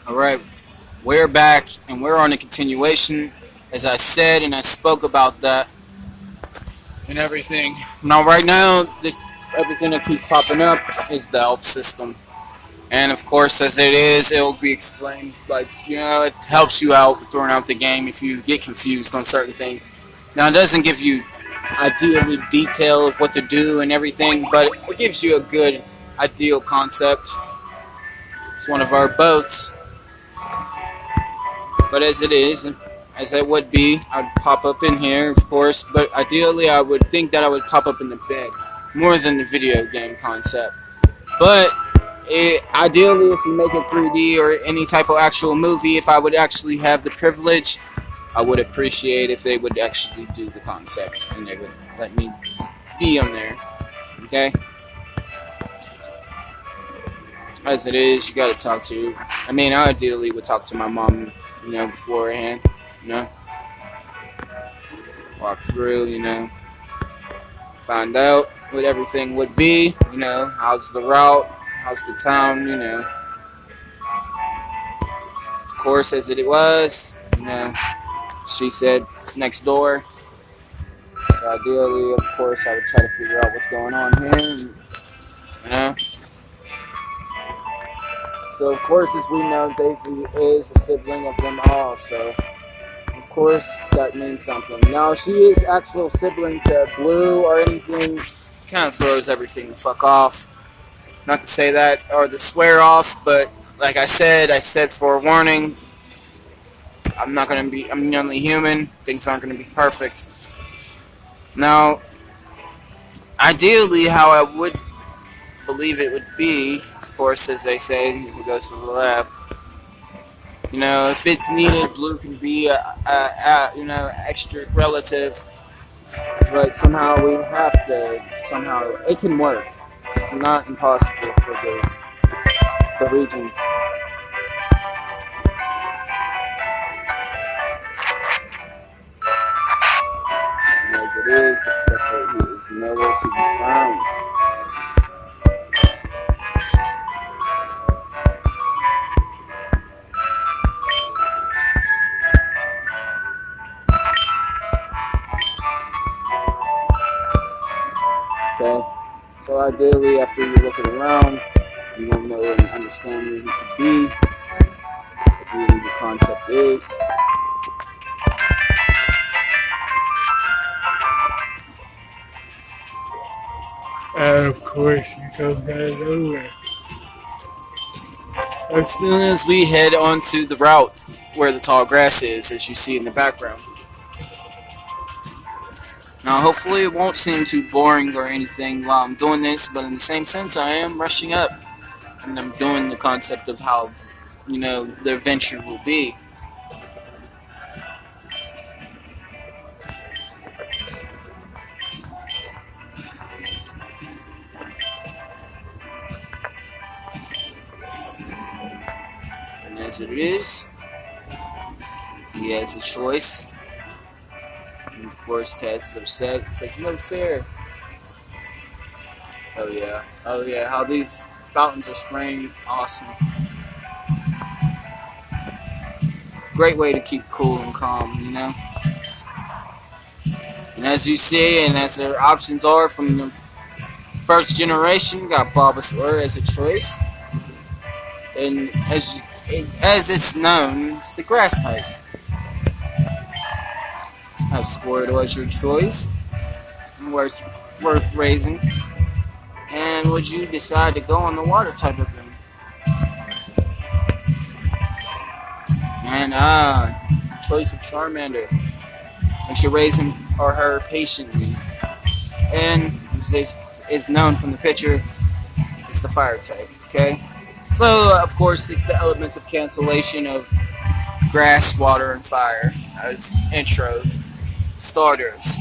Alright, we're back and we're on a continuation. As I said and I spoke about that and everything. Now, right now, everything that keeps popping up is the help system. And of course, as it is, it will be explained. Like, it helps you out throwing out the game if you get confused on certain things. Now, it doesn't give you ideally detail of what to do and everything, but it gives you a good ideal concept. It's one of our boats. But as it is, as it would be, I'd pop up in here, of course, but ideally I would think that I would pop up in the bed, more than the video game concept. But ideally, if you make it 3D or any type of actual movie, if I would actually have the privilege, I would appreciate if they would actually do the concept and they would let me be on there, okay? As it is, you gotta talk to, I ideally would talk to my mom, beforehand, walk through, find out what everything would be, how's the route, how's the town, of course, as it was, she said next door, so ideally, of course, I would try to figure out what's going on here, So, of course, as we know, Daisy is a sibling of them all, so, of course, that means something. Now, she is actual sibling to Blue or anything, kind of throws everything the fuck off. Not to say that, or to swear off, but, like I said forewarning, I'm only human, things aren't going to be perfect. Now, ideally, how I would believe it would be, of course, as they say, if it goes to the lab. If it's needed, Blue can be extra relative, but somehow we have to. Somehow it can work. It's not impossible for the regions. And as it is, the professor is nowhere to be found. Okay, so ideally, after you look it around, you won't know and understand where you could be, what really the concept is. And of course, you come out of nowhere. As soon as we head onto the route where the tall grass is, as you see in the background. Now, hopefully it won't seem too boring or anything while I'm doing this, but in the same sense, I am rushing up. And I'm doing the concept of how, the adventure will be. And as it is, he has a choice. And of course, Taz is upset. It's like, no fair. Oh yeah, how these fountains are spraying. Awesome. Great way to keep cool and calm, And as you see, and as their options are from the first generation, we got Bulbasaur as a choice. And as it's known, it's the grass type. Have Squirtle as your choice, worth raising, and would you decide to go on the water type of thing? And choice of Charmander, and should raise him or her patiently, and is known from the picture, it's the fire type. Okay, so of course it's the elements of cancellation of grass, water, and fire as intro. Starters,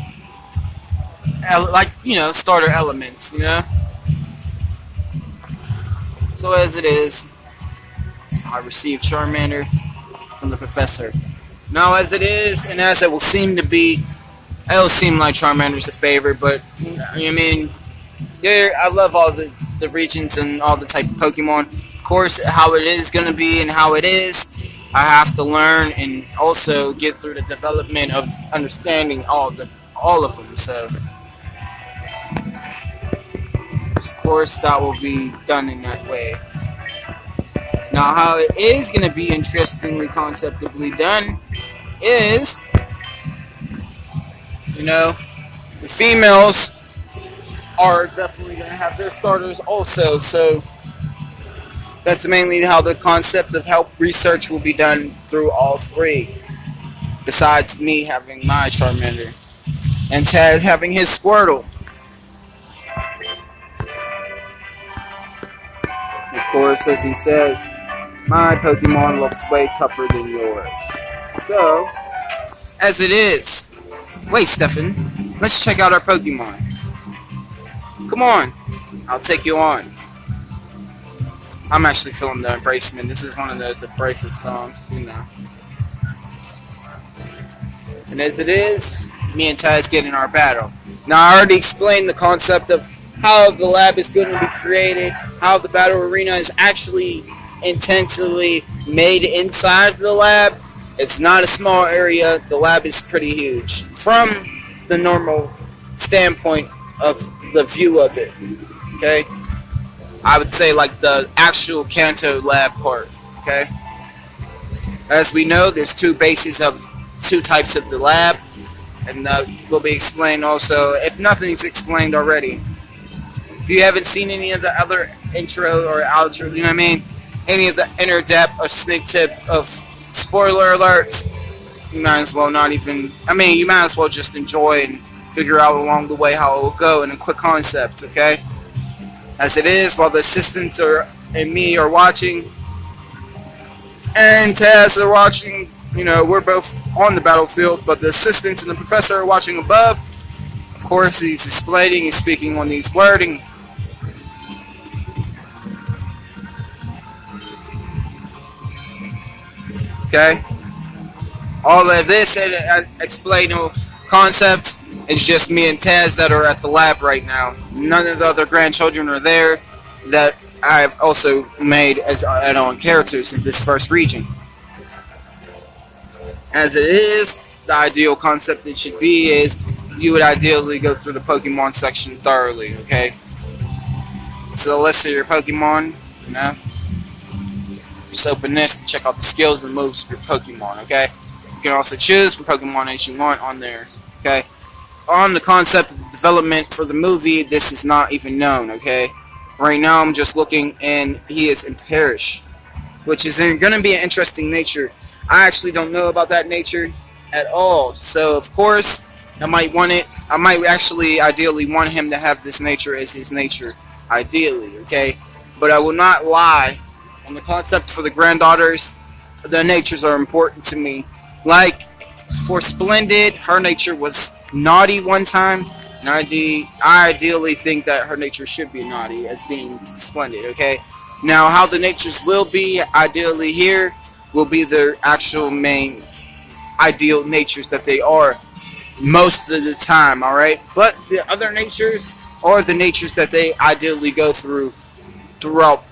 starter elements, So as it is, I received Charmander from the professor. Now, as it is, and as it will seem to be, it'll seem like Charmander's a favorite, but I love all the regions and all the type of Pokemon. Of course, how it is going to be and how it is, I have to learn and also get through the development of understanding all of them. So, of course, that will be done in that way. Now, how it is going to be interestingly conceptually done is, the females are definitely going to have their starters also. So that's mainly how the concept of how research will be done through all three. Besides me having my Charmander and Taz having his Squirtle. Of course, as he says, my Pokemon looks way tougher than yours. So, as it is. Wait, Stefan. Let's check out our Pokemon. Come on. I'll take you on. I'm actually feeling the embracement. This is one of those abrasive songs, And as it is, me and Taz get in our battle. Now, I already explained the concept of how the lab is going to be created, how the battle arena is actually intentionally made inside the lab. It's not a small area. The lab is pretty huge from the normal standpoint of the view of it. Okay? I would say like the actual Kanto lab part. Okay? As we know, there's two types of the lab, and that will be explained also, if nothing's explained already. If you haven't seen any of the other intro or outro, you know what I mean? Any of the inner depth or sneak tip of spoiler alerts, you might as well you might as well just enjoy and figure out along the way how it will go in a quick concept, okay? As it is, while the assistants and me are watching, and Taz are watching, we're both on the battlefield, but the assistants and the professor are watching above. Of course, he's explaining, he's speaking on these wording. Okay? All of this explained concepts is just me and Taz that are at the lab right now. None of the other grandchildren are there that I've also made as add-on characters in this first region. As it is, the ideal concept it should be is you would ideally go through the Pokemon section thoroughly, okay? So let's see your Pokemon, Just open this to check out the skills and moves of your Pokemon, okay? You can also choose what Pokemon that you want on there, okay? On the concept of the development for the movie, this is not even known, okay? Right now I'm just looking and he is in Parish, which is going to be an interesting nature. I actually don't know about that nature at all, so of course I might actually ideally want him to have this nature as his nature, ideally, okay? But I will not lie. On the concept for the granddaughters, the natures are important to me. Like, for Splendid, her nature was naughty one time, and I ideally think that her nature should be naughty as being Splendid, okay? Now, how the natures will be, ideally here, will be their actual main ideal natures that they are most of the time, alright? But the other natures are the natures that they ideally go throughout,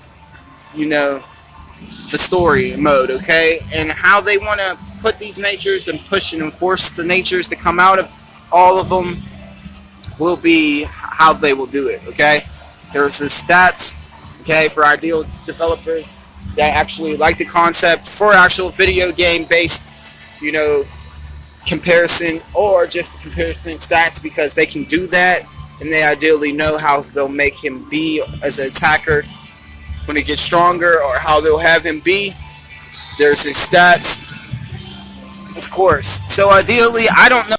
the story mode, okay? And how they want to put these natures and push and enforce the natures to come out of all of them will be how they will do it, okay? There's the stats, okay, for ideal developers that actually like the concept for actual video game based, comparison, or just comparison stats, because they can do that and they ideally know how they'll make him be as an attacker when he gets stronger, or how they'll have him be. There's his stats, of course. So ideally, I don't know